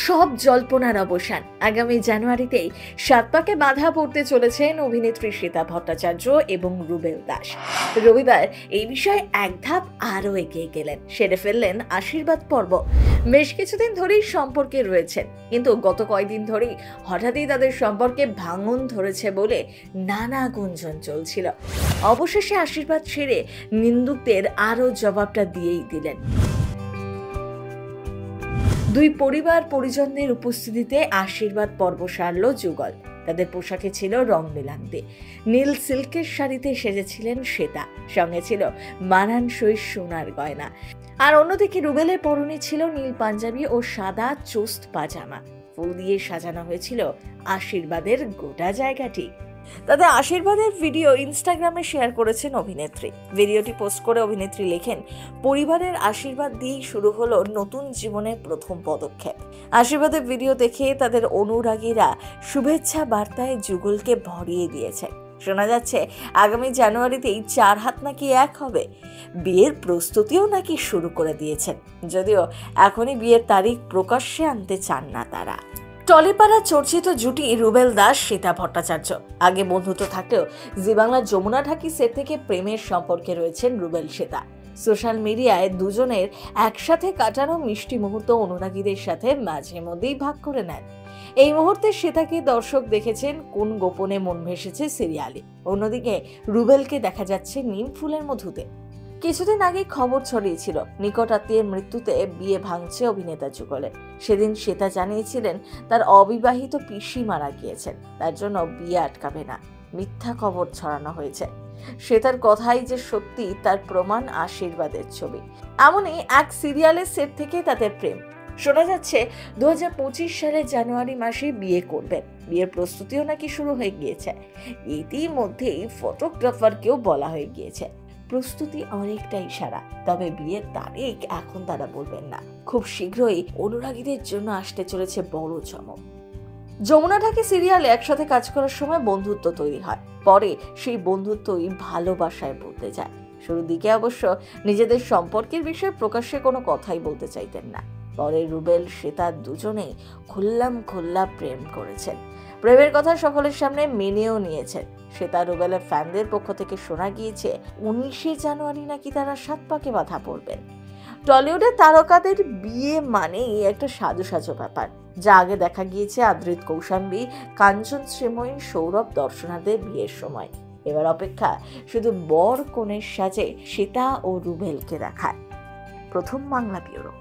সব জল্পনার অবসান। আগামী জানুয়ারিতেই সাত পাকে বাধা পড়তে চলেছেন অভিনেত্রী শ্বেতা ভট্টাচার্য এবং রুবেল দাস। রবিবার এই বিষয়ে এক ধাপ আরও এগিয়ে গেলেন, সেরে ফেললেন আশীর্বাদ পর্ব। বেশ কিছুদিন ধরেই সম্পর্কে রয়েছেন, কিন্তু গত কয়েকদিন ধরেই হঠাৎই তাদের সম্পর্কে ভাঙন ধরেছে বলে নানা গুঞ্জন চলছিল। অবশেষে আশীর্বাদ সেরে নিন্দুকদের আরও জবাবটা দিয়েই দিলেন। দুই পরিবার পরিজনদের উপস্থিতিতে আশীর্বাদ পর্ব সারল যুগল। তাদের পোশাকে ছিল রং মিলান্তি। নীল সিল্কের শাড়িতে সেজেছিলেন শ্বেতা, সঙ্গে ছিল মানানসই সোনার গয়না। আর অন্যদিকে রুবেলের পরনে ছিল নীল পাঞ্জাবি ও সাদা চোস্ত পাজামা। ফুল দিয়ে সাজানো হয়েছিল আশীর্বাদের গোটা জায়গাটি। তাদের আশীর্বাদের ভিডিও ইনস্টাগ্রামে শেয়ার করেছেন অভিনেত্রী। ভিডিওটি পোস্ট করে অভিনেত্রী লেখেন, পরিবারের আশীর্বাদ দিয়েই শুরু হলো নতুন জীবনের প্রথম পদক্ষেপ। আশীর্বাদের ভিডিও দেখে তাদের অনুরাগীরা শুভেচ্ছা বার্তায় যুগলকে ভরিয়ে দিয়েছে। শোনা যাচ্ছে আগামী জানুয়ারিতেই 4 হাত নাকি এক হবে। বিয়ের প্রস্তুতিও নাকি শুরু করে দিয়েছেন, যদিও এখনই বিয়ের তারিখ প্রকাশ্যে আনতে চান না তারা। টলিপাড়া চর্চিত জুটি রুবেল দাস শ্বেতা ভট্টাচার্য। আগে বন্ধুত্ব থাকলেও জি বাংলার যমুনা ঢাকি সেট থেকে প্রেমের সম্পর্কে রয়েছেন রুবেল শ্বেতা। সোশ্যাল মিডিয়ায় দুজনের একসাথে কাটানো মিষ্টি মুহূর্ত অনুরাগীদের সাথে মাঝে মধ্যেই ভাগ করে নেন। এই মুহূর্তে শ্বেতাকে দর্শক দেখেছেন কোন গোপনে মন ভেসেছে সিরিয়ালে। অন্যদিকে রুবেলকে দেখা যাচ্ছে নিম ফুলের মধুতে। কিছুদিন আগে খবর ছড়িয়েছিল নিকট আত্মীয়ের মৃত্যুতে বিয়ে ভাঙছে অভিনেতা যুগলের। সেদিন শ্বেতা জানিয়েছিলেন তার অবিবাহিত পিসি মারা গিয়েছেন, তার জন্য বিয়ে আটকাবে না। মিথ্যা খবর ছড়ানো হয়েছে। শ্বেতার কথাই যে সত্যি তার প্রমাণ আশীর্বাদের ছবি। এমনই এক সিরিয়ালের সেট থেকে তাদের প্রেম। শোনা যাচ্ছে 2025 সালের জানুয়ারি মাসে বিয়ে করবেন। বিয়ের প্রস্তুতিও নাকি শুরু হয়ে গিয়েছে। ইতিমধ্যেই ফটোগ্রাফারকেও বলা হয়ে গিয়েছে। প্রস্তুতি অনেকটাই সারা, তবে বিয়ের তারিখ এখন তারা বলবেন না। খুব শীঘ্রই অনুরাগীদের জন্য আসতে চলেছে বড় চমক। যমুনা ঢাকি সিরিয়ালে একসাথে কাজ করার সময় বন্ধুত্ব তৈরি হয়, পরে সেই বন্ধুত্বই ভালোবাসায় বদলে যায়। শুরুর দিকে অবশ্য নিজেদের সম্পর্কের বিষয়ে প্রকাশ্যে কোনো কথাই বলতে চাইতেন না। পরে রুবেল শ্বেতা দুজনেই খোল্লা প্রেম করেছেন। প্রেমের কথা সকলের সামনে মেনেও নিয়েছেন। শ্বেতা রুবেলের ফ্যানদের পক্ষ থেকে শোনা গিয়েছে 19 জানুয়ারি নাকি তারা 7 পাকে বাধা পড়বেন। টলিউডের তারকাদের বিয়ে মানেই একটা সাজো ব্যাপার, যা আগে দেখা গিয়েছে আদ্রিত কৌশাম্বী, কাঞ্চন শ্রীময়ী, সৌরভ দর্শনাদের বিয়ের সময়। এবার অপেক্ষা শুধু বর কনের সাজে শ্বেতা ও রুবেলকে দেখায়। প্রথম বাংলা ব্যুরো।